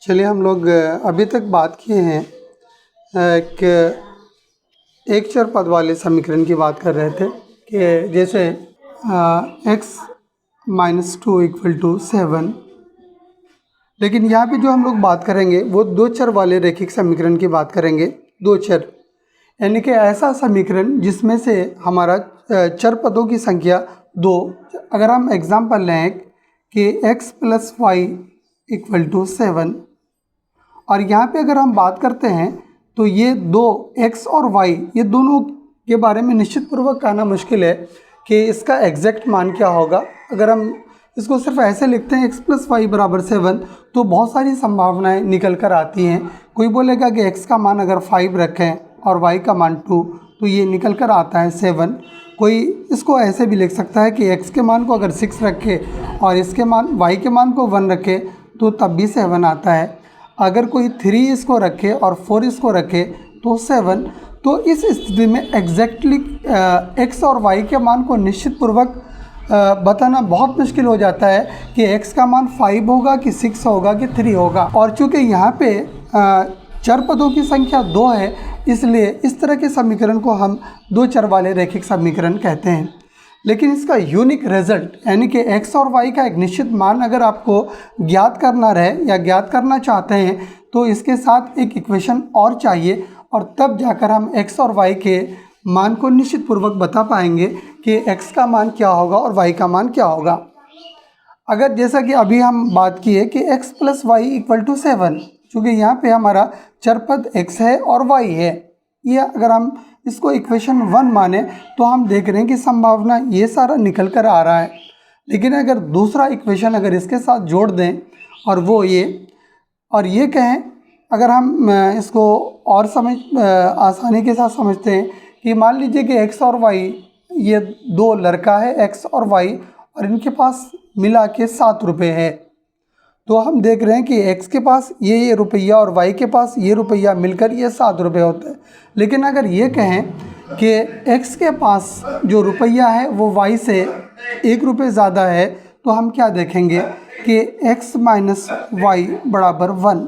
चलिए हम लोग अभी तक बात किए हैं कि एक चर पद वाले समीकरण की बात कर रहे थे कि जैसे x - 2 = 7। लेकिन यहाँ पे जो हम लोग बात करेंगे वो दो चर वाले रैखिक समीकरण की बात करेंगे। दो चर यानी कि ऐसा समीकरण जिसमें से हमारा चर पदों की संख्या दो। अगर हम एग्जाम्पल लें कि x + y = 7 और यहाँ पे अगर हम बात करते हैं तो ये दो x और y ये दोनों के बारे में निश्चित पूर्वक कहना मुश्किल है कि इसका एग्जैक्ट मान क्या होगा। अगर हम इसको सिर्फ ऐसे लिखते हैं x + y = 7 तो बहुत सारी संभावनाएं निकल कर आती हैं। कोई बोलेगा कि x का मान अगर 5 रखें और y का मान 2 तो ये निकल कर आता है 7। कोई इसको ऐसे भी लिख सकता है कि x के मान को अगर 6 रखे और इसके मान y के मान को 1 रखे तो तब भी 7 आता है। अगर कोई 3 इसको रखे और 4 इसको रखे तो 7। तो इस स्थिति में एग्जैक्टली x और y के मान को निश्चित पूर्वक बताना बहुत मुश्किल हो जाता है कि x का मान 5 होगा कि 6 होगा कि 3 होगा। और चूँकि यहाँ पे चर पदों की संख्या 2 है इसलिए इस तरह के समीकरण को हम दो चर वाले रैखिक समीकरण कहते हैं। लेकिन इसका यूनिक रिजल्ट यानी कि x और y का एक निश्चित मान अगर आपको ज्ञात करना रहे या ज्ञात करना चाहते हैं तो इसके साथ एक इक्वेशन और चाहिए और तब जाकर हम x और y के मान को निश्चित पूर्वक बता पाएंगे कि x का मान क्या होगा और y का मान क्या होगा। अगर जैसा कि अभी हम बात किए कि x + y = 7, चूँकि यहाँ पे हमारा चर पद x है और y है, ये अगर हम इसको इक्वेशन 1 माने तो हम देख रहे हैं कि संभावना ये सारा निकल कर आ रहा है। लेकिन अगर दूसरा इक्वेशन अगर इसके साथ जोड़ दें और वो ये कहें, अगर हम इसको और आसानी के साथ समझते हैं कि मान लीजिए कि x और y ये दो लड़का है x और y और इनके पास मिला के 7 रुपये है। तो हम देख रहे हैं कि x के पास ये रुपया और y के पास ये रुपया मिलकर ये 7 रुपये होते हैं। लेकिन अगर ये कहें कि x के पास जो रुपया है वो y से 1 रुपये ज़्यादा है तो हम क्या देखेंगे कि x - y = 1।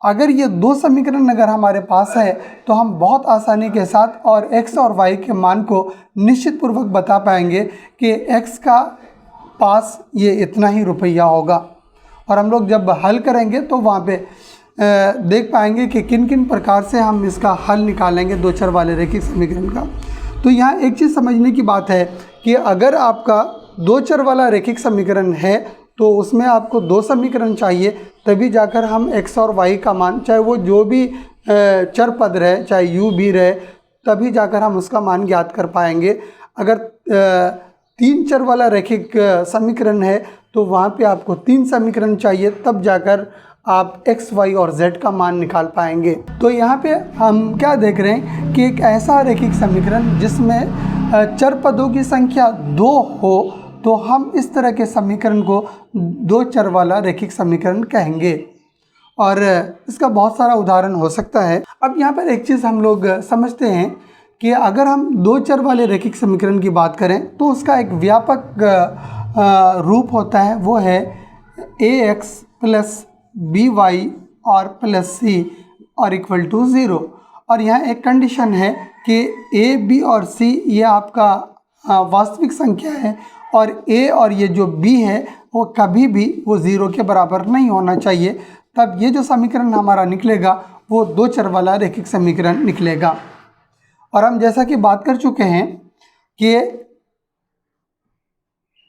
अगर ये दो समीकरण अगर हमारे पास है तो हम बहुत आसानी के साथ और x और y के मान को निश्चित पूर्वक बता पाएंगे कि x का पास ये इतना ही रुपया होगा। और हम लोग जब हल करेंगे तो वहाँ पे देख पाएंगे कि किन किन प्रकार से हम इसका हल निकालेंगे दो चर वाले रैखिक समीकरण का। तो यहाँ एक चीज़ समझने की बात है कि अगर आपका दो चर वाला रैखिक समीकरण है तो उसमें आपको दो समीकरण चाहिए, तभी जाकर हम x और y का मान, चाहे वो जो भी चर पद रहे, चाहे u भी रहे, तभी जाकर हम उसका मान ज्ञात कर पाएंगे। अगर 3 चर वाला रैखिक समीकरण है तो वहाँ पे आपको 3 समीकरण चाहिए, तब जाकर आप x, y और z का मान निकाल पाएंगे। तो यहाँ पे हम क्या देख रहे हैं कि एक ऐसा रैखिक समीकरण जिसमें चर पदों की संख्या 2 हो तो हम इस तरह के समीकरण को दो चर वाला रैखिक समीकरण कहेंगे। और इसका बहुत सारा उदाहरण हो सकता है। अब यहाँ पर एक चीज़ हम लोग समझते हैं कि अगर हम दो चर वाले रैखिक समीकरण की बात करें तो उसका एक व्यापक रूप होता है, वो है ax + by और +c और = 0। और यहाँ एक कंडीशन है कि a, b और c ये आपका वास्तविक संख्या है और a और ये जो b है वो कभी भी वो 0 के बराबर नहीं होना चाहिए, तब ये जो समीकरण हमारा निकलेगा वो दो चर वाला रैखिक समीकरण निकलेगा। और हम जैसा कि बात कर चुके हैं कि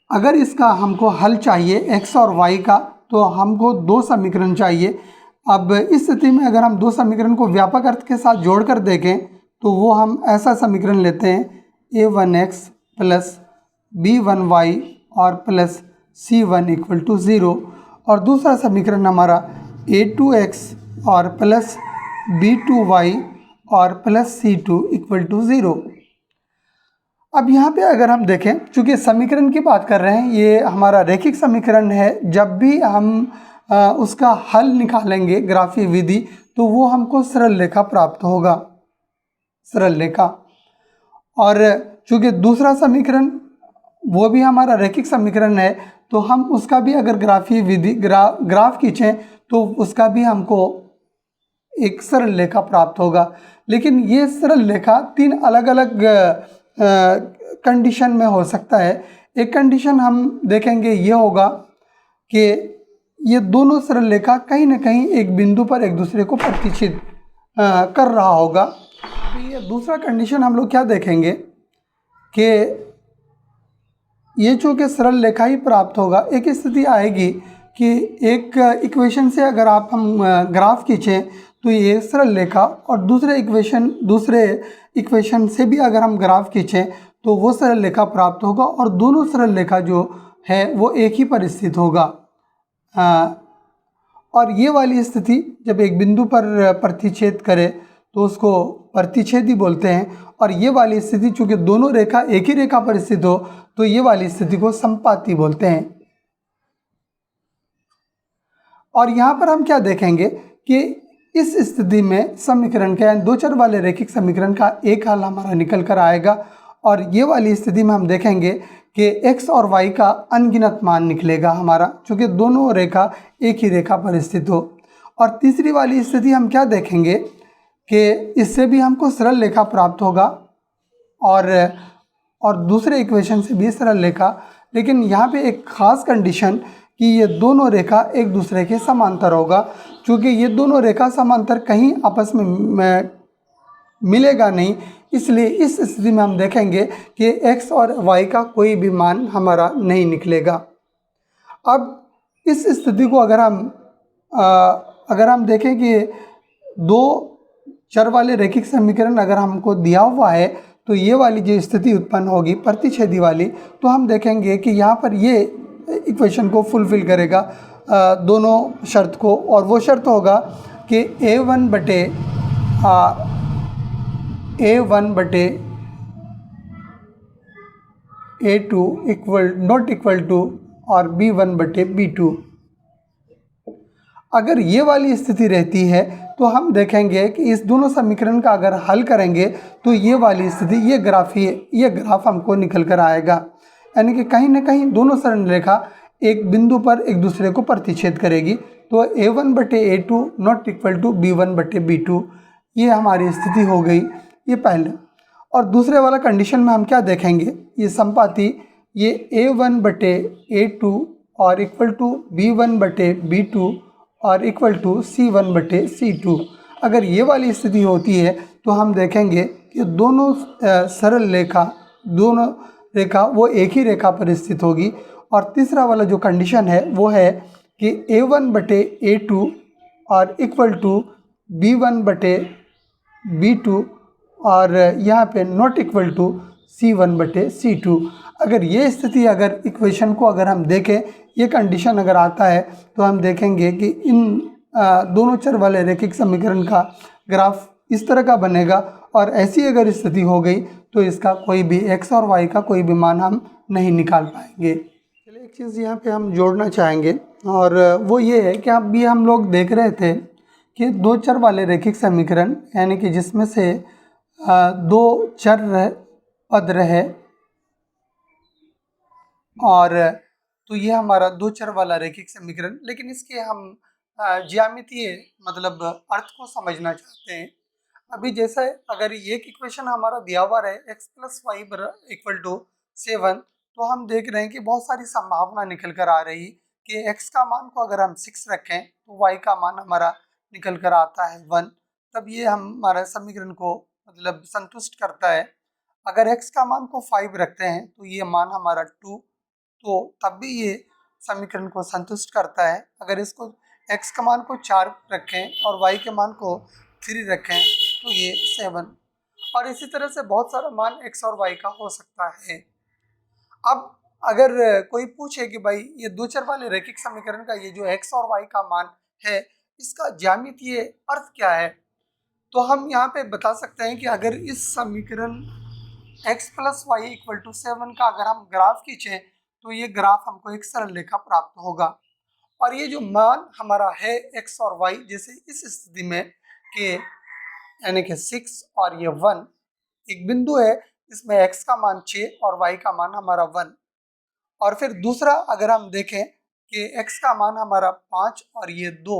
अगर इसका हमको हल चाहिए x और y का तो हमको दो समीकरण चाहिए। अब इस स्थिति में अगर हम दो समीकरण को व्यापक अर्थ के साथ जोड़कर देखें तो वो हम ऐसा समीकरण लेते हैं a1x + b1y और +c1 = 0। और दूसरा समीकरण हमारा a2x और +b2y और +c2 = 0। अब यहाँ पे अगर हम देखें, चूँकि समीकरण की बात कर रहे हैं, ये हमारा रैखिक समीकरण है, जब भी हम उसका हल निकालेंगे ग्राफीय विधि तो वो हमको सरल रेखा प्राप्त होगा, सरल रेखा। और चूँकि दूसरा समीकरण वो भी हमारा रैखिक समीकरण है तो हम उसका भी अगर ग्राफीय विधि ग्राफ खींचें तो उसका भी हमको एक सरल रेखा प्राप्त होगा। लेकिन ये सरल रेखा 3 अलग अलग कंडीशन में हो सकता है। एक कंडीशन हम देखेंगे ये होगा कि ये दोनों सरल रेखा कहीं ना कहीं एक बिंदु पर एक दूसरे को प्रतिच्छेद कर रहा होगा। तो ये दूसरा कंडीशन हम लोग क्या देखेंगे कि ये चूँकि सरल रेखा ही प्राप्त होगा, एक स्थिति आएगी कि एक इक्वेशन से अगर हम ग्राफ खींचें तो ये सरल रेखा, और दूसरे इक्वेशन से भी अगर हम ग्राफ खींचें तो वो सरल रेखा प्राप्त होगा, और दोनों सरल रेखा जो है वो एक ही पर स्थित होगा। और ये वाली स्थिति जब एक बिंदु पर प्रतिच्छेद करे तो उसको प्रतिच्छेदी बोलते हैं, और ये वाली स्थिति चूँकि दोनों रेखा एक ही रेखा पर स्थित हो तो ये वाली स्थिति को संपाती बोलते हैं। और यहाँ पर हम क्या देखेंगे कि इस स्थिति में समीकरण का, यानी दो चर वाले रैखिक समीकरण का एक हल हमारा निकल कर आएगा, और ये वाली स्थिति में हम देखेंगे कि x और y का अनगिनत मान निकलेगा हमारा, चूँकि दोनों रेखा एक ही रेखा पर स्थित हो। और तीसरी वाली स्थिति हम क्या देखेंगे कि इससे भी हमको सरल रेखा प्राप्त होगा, और दूसरे इक्वेशन से भी सरल रेखा, लेकिन यहाँ पे एक ख़ास कंडीशन कि ये दोनों रेखा एक दूसरे के समांतर होगा। क्योंकि ये दोनों रेखा समांतर कहीं आपस में मिलेगा नहीं, इसलिए इस स्थिति में हम देखेंगे कि x और y का कोई भी मान हमारा नहीं निकलेगा। अब इस स्थिति को अगर हम देखें कि दो चर वाले रैखिक समीकरण अगर हमको दिया हुआ है तो ये वाली जो स्थिति उत्पन्न होगी प्रतिच्छेदी वाली, तो हम देखेंगे कि यहाँ पर ये इक्वेशन को फुलफिल करेगा दोनों शर्त को, और वो शर्त होगा कि a1 बटे a2 नॉट इक्वल टू और b1 बटे b2। अगर ये वाली स्थिति रहती है तो हम देखेंगे कि इस दोनों समीकरण का अगर हल करेंगे तो ये वाली स्थिति, ये ग्राफ हमको निकल कर आएगा, यानी कि कहीं ना कहीं दोनों सरल रेखा एक बिंदु पर एक दूसरे को प्रतिच्छेद करेगी। तो a1 बटे a2 not equal to b1 बटे b2, ये हमारी स्थिति हो गई, ये पहले। और दूसरे वाला कंडीशन में हम क्या देखेंगे, ये संपाती, ये a1 बटे a2 और इक्वल टू b1 बटे b2 और इक्वल टू c1 बटे c2। अगर ये वाली स्थिति होती है तो हम देखेंगे कि दोनों सरल रेखा वो एक ही रेखा पर स्थित होगी। और तीसरा वाला जो कंडीशन है वो है कि a1 बटे a2 और इक्वल टू b1 बटे b2 और यहाँ पे नॉट इक्वल टू c1 बटे c2। अगर ये स्थिति, अगर इक्वेशन को अगर हम देखें, ये कंडीशन अगर आता है तो हम देखेंगे कि इन दोनों चर वाले रैखिक समीकरण का ग्राफ इस तरह का बनेगा, और ऐसी अगर स्थिति हो गई तो इसका कोई भी x और y का कोई भी मान हम नहीं निकाल पाएंगे। चलिए एक चीज़ यहाँ पे हम जोड़ना चाहेंगे, और वो ये है कि अभी हम लोग देख रहे थे कि दो चर वाले रैखिक समीकरण, यानी कि जिसमें से दो चर पद रहे, और तो ये हमारा दो चर वाला रैखिक समीकरण, लेकिन इसके हम ज्यामितीय मतलब अर्थ को समझना चाहते हैं। अभी जैसे अगर ये इक्वेशन हमारा दिया हुआ है x plus y equal to 7, तो हम देख रहे हैं कि बहुत सारी संभावना निकल कर आ रही कि x का मान को अगर हम 6 रखें तो y का मान हमारा निकल कर आता है 1, तब ये हमारे समीकरण को मतलब संतुष्ट करता है। अगर x का मान को 5 रखते हैं तो ये मान हमारा 2, तो तब भी ये समीकरण को संतुष्ट करता है। अगर इसको x का मान को 4 रखें और y के मान को 3 रखें तो ये 7, और इसी तरह से बहुत सारा मान x और y का हो सकता है। अब अगर कोई पूछे कि भाई ये दो चर वाले रैखिक समीकरण का ये जो x और y का मान है, इसका ज्यामितीय अर्थ क्या है, तो हम यहाँ पे बता सकते हैं कि अगर इस समीकरण x plus y equal to 7 का अगर हम ग्राफ खींचें तो ये ग्राफ हमको एक सरल रेखा प्राप्त होगा। और ये जो मान हमारा है x और y, जैसे इस स्थिति में कि यानी कि 6 और ये 1 एक बिंदु है, इसमें x का मान 6 और y का मान हमारा 1, और फिर दूसरा अगर हम देखें कि x का मान हमारा 5 और ये 2,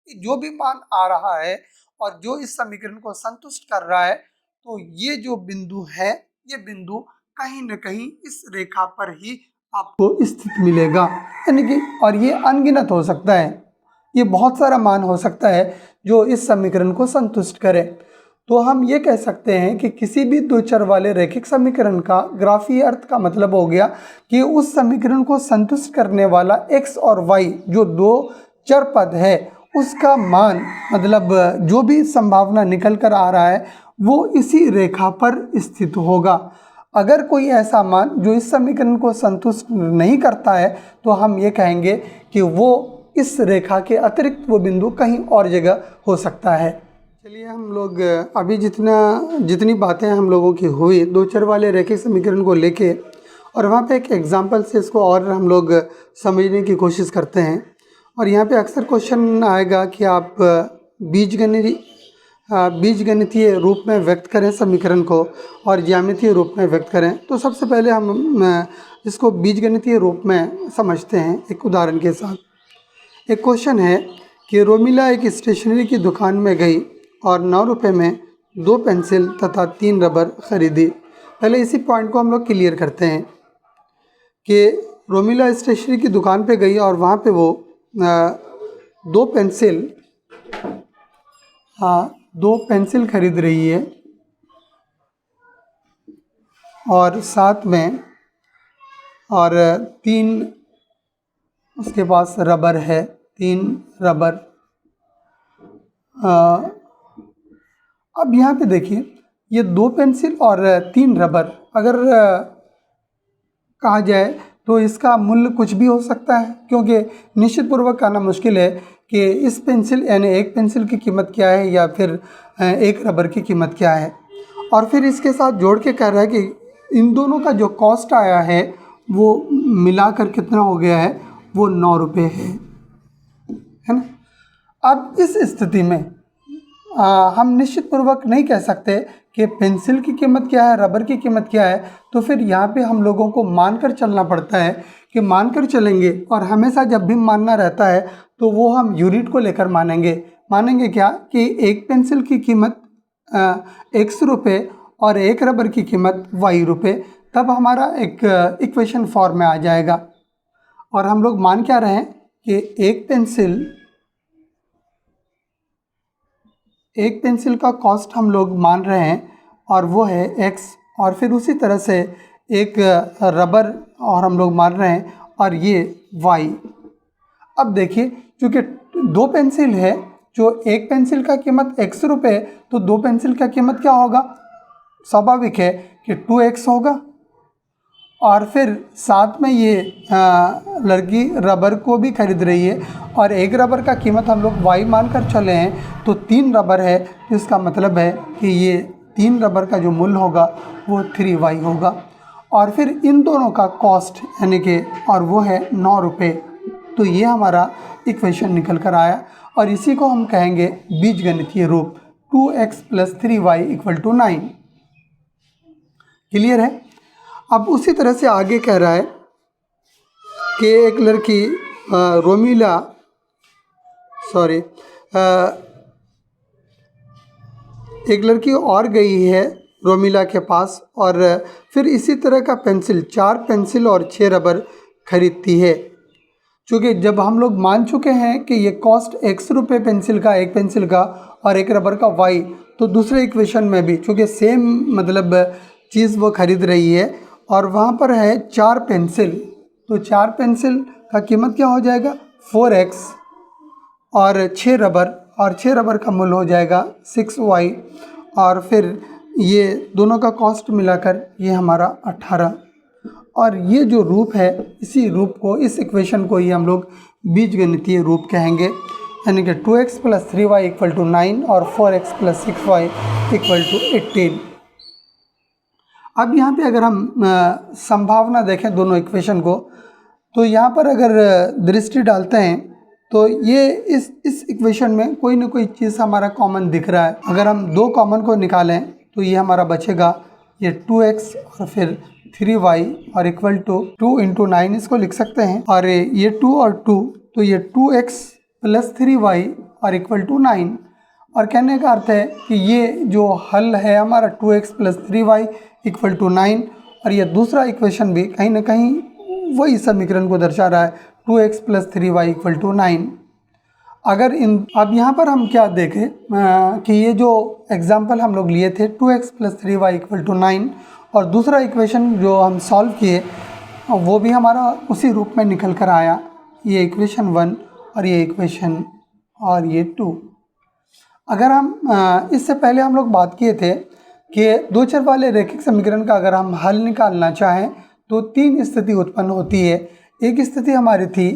जो भी मान आ रहा है और जो इस समीकरण को संतुष्ट कर रहा है, तो ये जो बिंदु है, ये बिंदु कहीं न कहीं इस रेखा पर ही आपको स्थित मिलेगा। यानी कि और ये अनगिनत हो सकता है, ये बहुत सारा मान हो सकता है जो इस समीकरण को संतुष्ट करे। तो हम ये कह सकते हैं कि किसी भी दो चर वाले रैखिक समीकरण का ग्राफीय अर्थ का मतलब हो गया कि उस समीकरण को संतुष्ट करने वाला x और y जो दो चर पद है, उसका मान मतलब जो भी संभावना निकल कर आ रहा है वो इसी रेखा पर स्थित होगा। अगर कोई ऐसा मान जो इस समीकरण को संतुष्ट नहीं करता है, तो हम ये कहेंगे कि वो इस रेखा के अतिरिक्त वो बिंदु कहीं और जगह हो सकता है। चलिए हम लोग अभी जितनी बातें हम लोगों की हुई दो चर वाले रैखिक समीकरण को लेके, और वहाँ पे एक एग्जांपल से इसको और हम लोग समझने की कोशिश करते हैं। और यहाँ पे अक्सर क्वेश्चन आएगा कि आप बीजगणितीय रूप में व्यक्त करें समीकरण को और ज्यामितीय रूप में व्यक्त करें। तो सबसे पहले हम इसको बीजगणितीय रूप में समझते हैं एक उदाहरण के साथ। एक क्वेश्चन है कि रोमिला एक स्टेशनरी की दुकान में गई और 9 रुपये में 2 पेंसिल तथा 3 रबर खरीदी। पहले इसी पॉइंट को हम लोग क्लियर करते हैं कि रोमिला स्टेशनरी की दुकान पे गई और वहाँ पे वो 2 पेंसिल खरीद रही है और साथ में और 3 उसके पास रबर है, 3 रबर। अब यहाँ पे देखिए ये 2 पेंसिल और 3 रबर अगर कहा जाए तो इसका मूल्य कुछ भी हो सकता है, क्योंकि निश्चित पूर्वक कहना मुश्किल है कि इस पेंसिल यानी एक पेंसिल की कीमत क्या है या फिर एक रबर की कीमत क्या है। और फिर इसके साथ जोड़ के कह रहा है कि इन दोनों का जो कॉस्ट आया है वो मिलाकर कितना हो गया है, वो 9 रुपये है ना। अब इस स्थिति में हम निश्चित पूर्वक नहीं कह सकते कि पेंसिल की कीमत क्या है, रबर की कीमत क्या है। तो फिर यहाँ पे हम लोगों को मानकर चलना पड़ता है कि मानकर चलेंगे, और हमेशा जब भी मानना रहता है तो वो हम यूनिट को लेकर मानेंगे क्या कि एक पेंसिल की कीमत x रुपये और एक रबर की कीमत y रुपये। तब हमारा एक इक्वेशन फॉर्म में आ जाएगा। और हम लोग मान क्या रहे हैं कि एक पेंसिल का कॉस्ट हम लोग मान रहे हैं और वो है x, और फिर उसी तरह से एक रबर और हम लोग मान रहे हैं और ये y। अब देखिए चूँकि 2 पेंसिल है, जो एक पेंसिल का कीमत x रुपये, तो 2 पेंसिल का कीमत क्या होगा, स्वाभाविक है कि 2x होगा। और फिर साथ में ये लड़की रबर को भी खरीद रही है और एक रबर का कीमत हम लोग y मान कर चले हैं, तो 3 रबर है, तो इसका मतलब है कि ये 3 रबर का जो मूल्य होगा वो 3y होगा। और फिर इन दोनों का कॉस्ट यानी कि और वो है 9 रुपये। तो ये हमारा इक्वेशन निकल कर आया और इसी को हम कहेंगे बीजगणितीय रूप 2x + 3y = 9। क्लियर है। अब उसी तरह से आगे कह रहा है कि एक लड़की एक लड़की और गई है रोमिला के पास और फिर इसी तरह का पेंसिल 4 पेंसिल और 6 रबर खरीदती है। चूँकि जब हम लोग मान चुके हैं कि ये कॉस्ट x रुपये पेंसिल का, एक पेंसिल का और एक रबर का y, तो दूसरे इक्वेशन में भी चूँकि सेम मतलब चीज़ वो खरीद रही है और वहाँ पर है 4 पेंसिल, तो 4 पेंसिल का कीमत क्या हो जाएगा 4x और 6 रबर, और 6 रबर का मूल्य हो जाएगा 6y, और फिर ये दोनों का कॉस्ट मिलाकर ये हमारा 18। और ये जो रूप है, इसी रूप को, इस इक्वेशन को ही हम लोग बीजगणितीय रूप कहेंगे, यानी कि 2x + 3y = 9 और 4x + 6y = 18। अब यहाँ पे अगर हम संभावना देखें दोनों इक्वेशन को, तो यहाँ पर अगर दृष्टि डालते हैं तो ये इस इक्वेशन में कोई ना कोई चीज़ हमारा कॉमन दिख रहा है। अगर हम 2 कॉमन को निकालें तो ये हमारा बचेगा ये 2x और फिर 3y और = 2 × 9 इसको लिख सकते हैं। और ये 2 और 2, तो ये 2x + 3y और इक्वल टू 9। और कहने का अर्थ है कि ये जो हल है हमारा 2x plus 3y equal to 9, और ये दूसरा इक्वेशन भी कहीं ना कहीं वही समीकरण को दर्शा रहा है, 2x plus 3y equal to 9। अगर अब यहाँ पर हम क्या देखें कि ये जो एग्जाम्पल हम लोग लिए थे 2x plus 3y equal to 9, और दूसरा इक्वेशन जो हम सॉल्व किए वो भी हमारा उसी रूप में निकल कर आया, ये इक्वेशन 1 और ये इक्वेशन और ये 2। अगर हम इससे पहले हम लोग बात किए थे कि दो चर वाले रैखिक समीकरण का अगर हम हल निकालना चाहें तो तीन स्थिति उत्पन्न होती है। एक स्थिति हमारी थी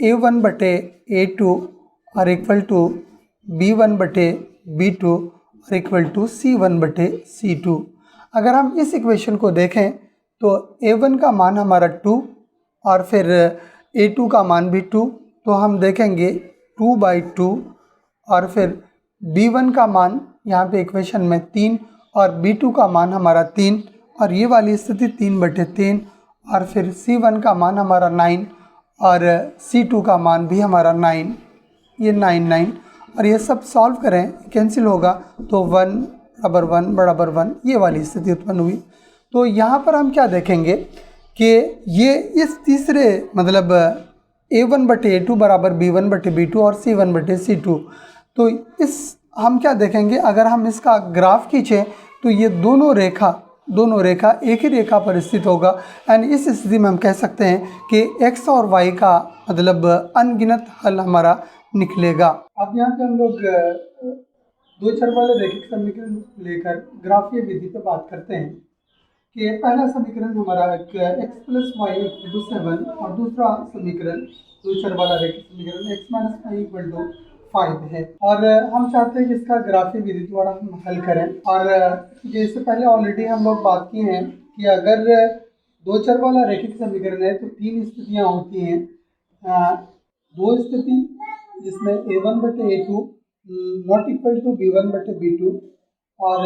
a1 बटे a2 और इक्वल टू b1 बटे b2 और इक्वल टू c1 बटे c2। अगर हम इस इक्वेशन को देखें तो a1 का मान हमारा 2 और फिर a2 का मान भी 2, तो हम देखेंगे 2/2, और फिर b1 का मान यहाँ पे इक्वेशन में 3 और b2 का मान हमारा 3, और ये वाली स्थिति 3/3, और फिर c1 का मान हमारा 9 और c2 का मान भी हमारा 9, ये 9 और ये सब सॉल्व करें कैंसिल होगा तो 1 बराबर 1 बराबर 1, ये वाली स्थिति उत्पन्न हुई। तो यहाँ पर हम क्या देखेंगे कि ये इस तीसरे मतलब a1 बटे a2 बराबर b1 बटे b2 और c1 बटे c2, तो इस हम क्या देखेंगे अगर हम इसका ग्राफ खींचें तो ये दोनों रेखा एक ही रेखा पर स्थित होगा, एंड इस स्थिति में हम कह सकते हैं कि x और y का मतलब अनगिनत हल हमारा निकलेगा। अब यहाँ पे हम लोग दो चर वाले रैखिक समीकरण लेकर ग्राफीय विधि पे बात करते हैं कि पहला समीकरण हमारा x plus y equal to 7 और दूसरा समीकरण दो चर वाला रैखिक समीकरण x minus y equal to 5 है, और हम चाहते हैं कि इसका ग्राफीय विधि द्वारा हम हल करें। और इससे पहले ऑलरेडी हम लोग बात की हैं कि अगर दो चर वाला रैखिक समीकरण है तो तीन स्थितियाँ होती हैं। दो स्थिति जिसमें a1 बटे a2 not equal to b1 बटे b2, और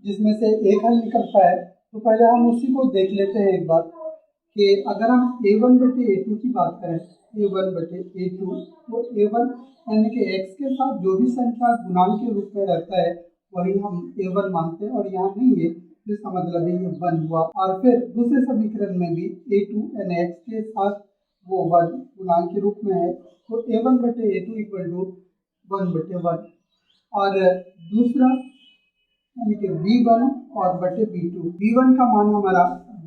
जिसमें से एक हल निकलता है। तो पहले हम उसी को देख लेते हैं एक बार कि अगर हम a1 बटे a2 की बात करें, a1 बटे a2, तो a1 यानी कि x के साथ जो भी संख्या गुणांक के रूप में रहता है वही हम a1 मानते हैं, और यहाँ नहीं है तो इसका मतलब है ये 1 हुआ। और फिर दूसरे समीकरण में भी a2 यानी x के साथ वो 1 गुणांक के रूप में है, तो a1 बटे a2 इक्वल टू 1 बटे 1। और दूसरा यानी कि b1 और बटे b2, b1 का मान हमारा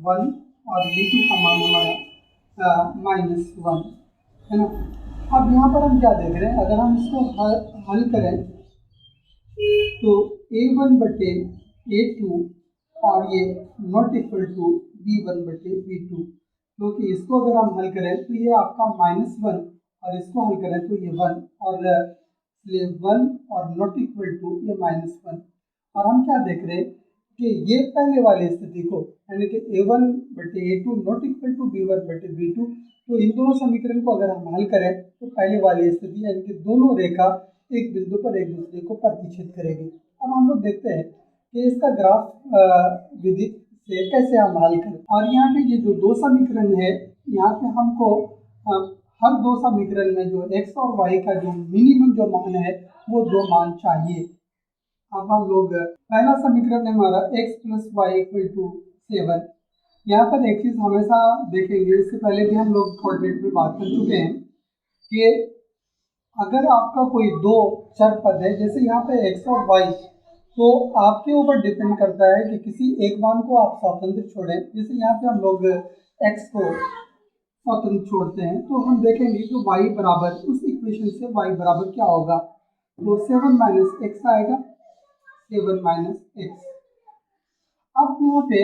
1 और b2 का मान हमारा -1 है ना। अब यहाँ पर हम क्या देख रहे हैं, अगर हम इसको हल करें तो a1 बटे a2 और ये नॉट इक्वल टू b1 बटे b2, क्योंकि इसको अगर हम हल करें तो ये आपका -1 और इसको हल करें तो ये 1, और इसलिए 1 और नॉट इक्वल टू ये -1। और हम क्या देख रहे हैं कि ये पहले वाली स्थिति को यानी कि a1 बटे a2 not equal to b1 बटे b2, तो इन दोनों समीकरण को अगर हम हल करें तो पहले वाली स्थिति यानी कि दोनों रेखा एक बिंदु पर एक दूसरे को प्रतिच्छेद करेगी। अब हम लोग देखते हैं कि इसका ग्राफ विधि से कैसे हम हल करें। और यहाँ पे ये जो दो समीकरण है, यहाँ पे हमको हर दो समीकरण में जो x और y का जो मिनिमम जो मान है वो दो मान चाहिए। अब हम लोग पहला समीकरण है हमारा x plus y equal to 7। यहाँ पर एक चीज़ हमेशा देखेंगे, इससे पहले भी हम लोग कोऑर्डिनेट में बात कर चुके हैं कि अगर आपका कोई दो चर पद है, जैसे यहाँ पे x और y, तो आपके ऊपर डिपेंड करता है कि किसी एक मान को आप स्वतंत्र छोड़ें। जैसे यहाँ पे हम लोग x को स्वतंत्र छोड़ते हैं तो हम देखेंगे कि y बराबर, उस इक्वेशन से y बराबर क्या होगा, तो 7 माइनस एक्स आएगा, 7 माइनस एक्स। अब यहाँ पे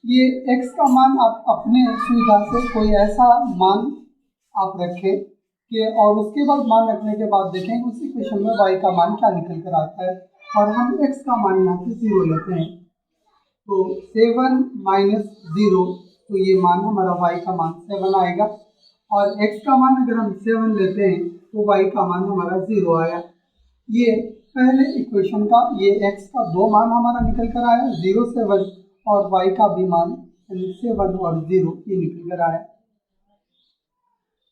ये x का मान आप अपने सुविधा से कोई ऐसा मान आप रखें कि, और उसके बाद मान रखने के बाद देखें उस इक्वेशन में y का मान क्या निकल कर आता है, और हम x का मान यहाँ पे 0 लेते हैं तो 7 माइनस 0, तो ये मान हमारा y का मान 7 आएगा, और x का मान अगर हम 7 लेते हैं तो y का मान हमारा 0 आया। ये पहले इक्वेशन का ये x का दो मान हमारा निकल कर आया 0 7, और y का भी मान 7 और 0 ये निकल कर आया।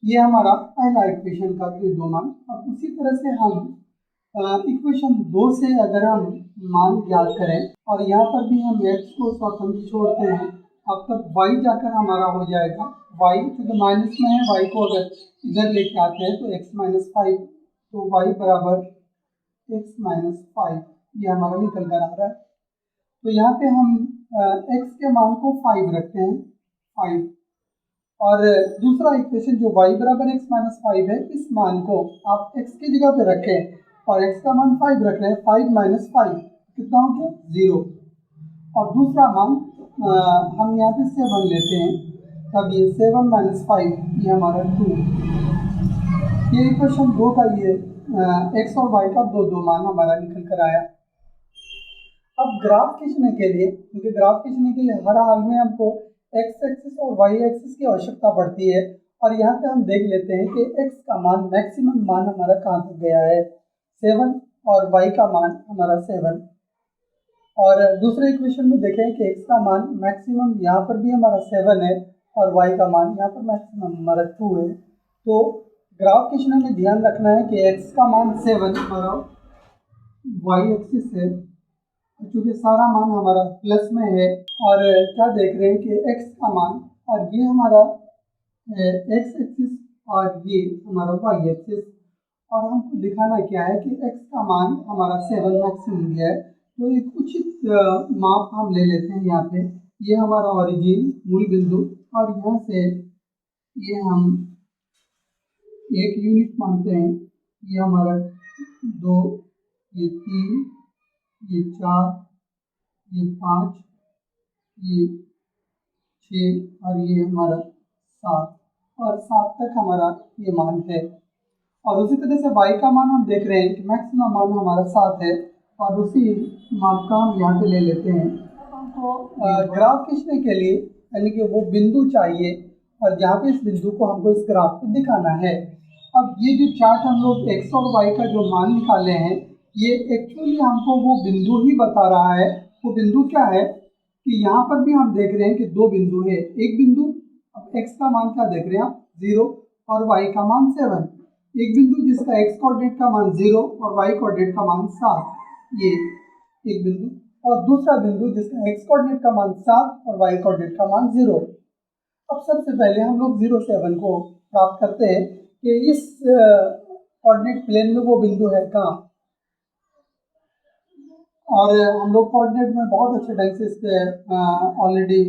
ये हमारा पहला इक्वेशन का ये दो मान। अब उसी तरह से हम इक्वेशन 2 से अगर हम मान ज्ञात करें और यहाँ पर भी हम x को स्वतंत्र छोड़ते हैं, अब तक y जाकर हमारा हो जाएगा y क्योंकि माइनस में है, y को अगर इधर लेके आते हैं तो x माइनस 5, तो y बराबर x माइनस 5 ये हमारा निकल कर आ रहा है। तो यहाँ पे हम x के मान को 5 रखते हैं 5, और दूसरा इक्वेशन जो y बराबर x माइनस 5 है, इस मान को आप x की जगह पे रखें और x का मान 5 रख रहे हैं, 5 माइनस 5 कितना हो गया 0, और दूसरा मान हम यहाँ पे 7 लेते हैं, तब ये 7 माइनस 5 ये हमारा 2। ये इक्वेशन 2 का ये x और y का दो मान हमारा निकल कर आया। अब ग्राफ खींचने के लिए, क्योंकि ग्राफ खींचने के लिए हर हाल में हमको x एक्सिस और y एक्सिस की आवश्यकता पड़ती है, और यहाँ पे हम देख लेते हैं कि x का मान मैक्सिमम मान हमारा कहाँ तक गया है 7, और y का मान हमारा 7, और दूसरे इक्वेशन में देखें कि x का मान मैक्सिमम यहाँ पर भी हमारा 7 है और y का मान यहाँ पर मैक्सिमम हमारा 2 है। तो ग्राफ खींचने में ध्यान रखना है कि x का मान 7 हमारा y एक्सिस है, क्योंकि सारा मान हमारा प्लस में है, और क्या देख रहे हैं कि x का मान, और ये हमारा x एक्सिस और ये हमारा y एक्सिस, और हमको दिखाना क्या है कि x का मान हमारा 7 मैक्सिमम है। तो एक उचित माप हम ले लेते हैं, यहाँ पे ये हमारा ओरिजिन मूल बिंदु, और यहाँ से ये हम एक यूनिट मानते हैं, ये हमारा 2, ये 3, ये 4, ये 5, ये 6, और ये हमारा 7, और 7 तक हमारा ये मान है। और उसी तरह से y का मान हम देख रहे हैं कि मैक्सिमम मान हमारा 7 है, और उसी माप का हम यहाँ पे ले लेते हैं। हमको ग्राफ खींचने के लिए यानी कि वो बिंदु चाहिए, और जहाँ पे इस बिंदु को हमको इस ग्राफ पे दिखाना है। अब ये जो चार्ट हम लोग x और y का जो मान निकाले हैं, ये एक्चुअली हमको वो बिंदु ही बता रहा है। वो बिंदु क्या है कि यहाँ पर भी हम देख रहे हैं कि दो बिंदु है, एक बिंदु, अब x का मान क्या देख रहे हैं आप 0 और y का मान 7, एक बिंदु जिसका x कोऑर्डिनेट का मान 0 और y कोऑर्डिनेट का मान 7, ये एक बिंदु, और दूसरा बिंदु जिसका x कोऑर्डिनेट का मान 7 और y कोऑर्डिनेट का मान 0। अब सबसे पहले हम लोग 0, 7 को प्राप्त करते हैं कि इस कोऑर्डिनेट प्लेन में वो बिंदु है कहाँ, और हम लोग कोऑर्डिनेट में बहुत अच्छे ढंग से इस पर ऑलरेडी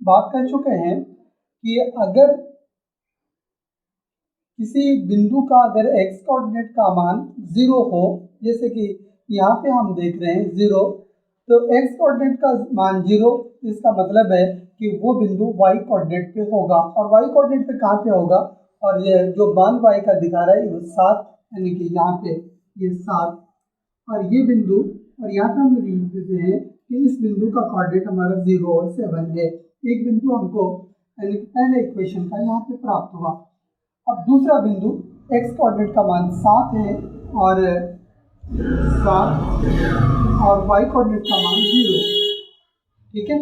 बात कर चुके हैं कि अगर किसी बिंदु का अगर x कोऑर्डिनेट का मान 0 हो, जैसे कि यहाँ पे हम देख रहे हैं 0, तो x कोऑर्डिनेट का मान 0, इसका मतलब है कि वो बिंदु y कोऑर्डिनेट पे होगा, और y कोऑर्डिनेट पे कहाँ पे होगा, और ये जो मान y का दिखा रहा है वो 7, यानी कि यहाँ पे ये 7, और ये बिंदु, और यहाँ पे हम लिख देते हैं कि इस बिंदु का कोऑर्डिनेट हमारा 0 और 7 है। एक बिंदु हमको यानी कि पहले इक्वेशन का यहाँ पे प्राप्त हुआ। अब दूसरा बिंदु x कोऑर्डिनेट का मान 7 है और 7 और y कोऑर्डिनेट का मान 0, ठीक है।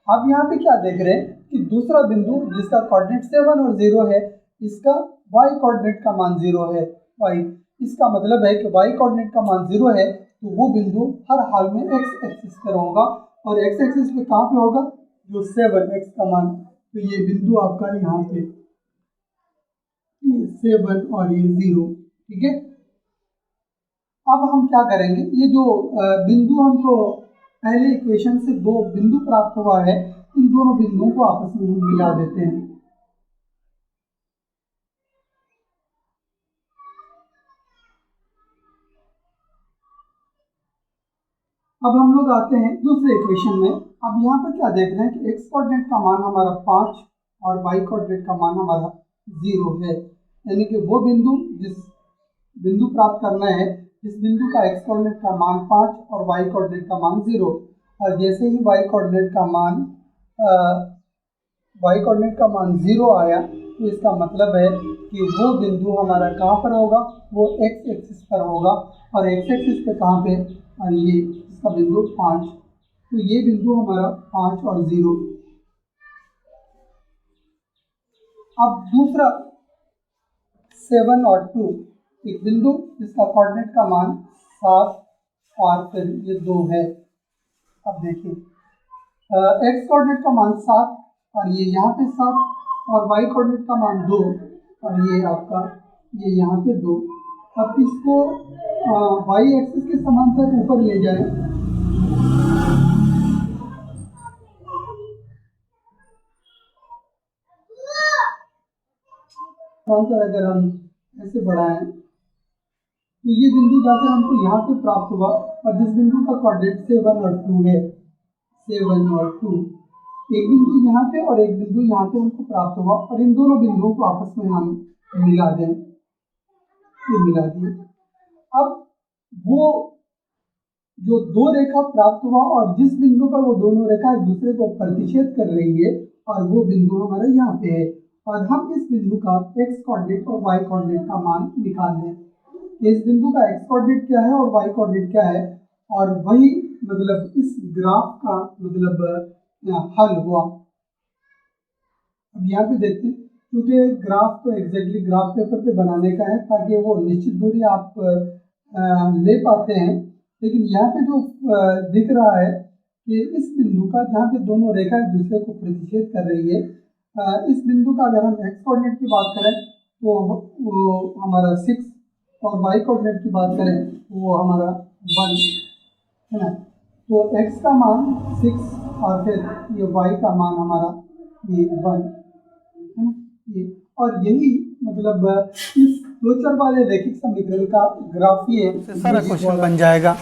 अब यहाँ पे क्या देख रहे हैं कि दूसरा बिंदु जिसका कोऑर्डिनेट 7 और 0 है, इसका y कोऑर्डिनेट का मान 0 है, y, इसका मतलब है कि y कोऑर्डिनेट का मान 0 है, तो वो बिंदु हर हाल में x एक्सिस पर होगा, और x एक्सिस पे कहाँ पे होगा, जो 7x का मान, तो ये बिंदु आपका यहाँ पे 7 और ये 0, ठीक है। अब हम क्या करेंगे, ये जो बिंदु हमको पहले इक्वेशन से दो बिंदु प्राप्त हुआ है, इन दोनों बिंदुओं को आपस में हम मिला देते हैं। अब हम लोग आते हैं दूसरे इक्वेशन में। अब यहाँ पर क्या देख रहे हैं कि x कोऑर्डिनेट का मान हमारा 5 और y कोऑर्डिनेट का मान हमारा 0 है, यानी कि वो बिंदु जिस बिंदु प्राप्त करना है जिस बिंदु का x कोऑर्डिनेट का मान 5 और y कोऑर्डिनेट का मान 0, और जैसे ही y कोऑर्डिनेट का मान 0 आया, तो इसका मतलब है कि वो बिंदु हमारा कहाँ पर होगा, वो x एक्सिस पर होगा, और x एक्सिस पे कहाँ पे, और ये इसका बिंदु 5, तो ये बिंदु हमारा 5 और 0। अब दूसरा 7 और 2, एक बिंदु जिसका कोऑर्डिनेट का मान 7 और फिर ये 2 है। अब देखिए एक्स कोऑर्डिनेट का मान 7 और ये यहाँ पे 7 और वाई कोऑर्डिनेट का मान 2 और ये आपका ये यहाँ पे 2। अब इसको वाई एक्सिस के समांतर ऊपर ले जाए समांतर अगर हम ऐसे बढ़ाएं तो ये बिंदु जाकर हमको यहाँ पे प्राप्त हुआ और जिस बिंदु का कोऑर्डिनेट 7 और 2 है, 7 और 2, एक बिंदु यहाँ पे और एक बिंदु यहाँ पे हमको प्राप्त हुआ और इन दोनों बिंदुओं को आपस में हम मिला दें, ये मिला दिए। अब वो जो दो रेखा प्राप्त हुआ और जिस बिंदु पर वो दोनों रेखा एक दूसरे को प्रतिच्छेद कर रही है और वो बिंदु हमारा यहाँ पे है और हम इस बिंदु का एक्स कोऑर्डिनेट और वाई कोऑर्डिनेट का मान निकाल दें। इस बिंदु का एक्स कोऑर्डिनेट क्या है और वाई कोऑर्डिनेट क्या है और वही मतलब इस ग्राफ का मतलब हल हुआ। अब यहाँ पे देखते हैं क्योंकि ग्राफ तो एग्जैक्टली ग्राफ पेपर पे बनाने का है ताकि वो निश्चित दूरी आप ले पाते हैं, लेकिन यहाँ पे जो दिख रहा है कि इस बिंदु का जहाँ पे दोनों रेखा एक दूसरे को प्रतिच्छेद कर रही है, इस बिंदु का अगर हम एक्स कोऑर्डिनेट की बात करें तो वो हमारा 6 और वाई कोऑर्डिनेट की बात करें वो हमारा 1 है ना। तो x का मान 6 और फिर ये y का मान हमारा ये 1 है ना। ये और यही मतलब इस दो चर वाले रैखिक समीकरण का ग्राफ ये सारा क्वेश्चन बन जाएगा।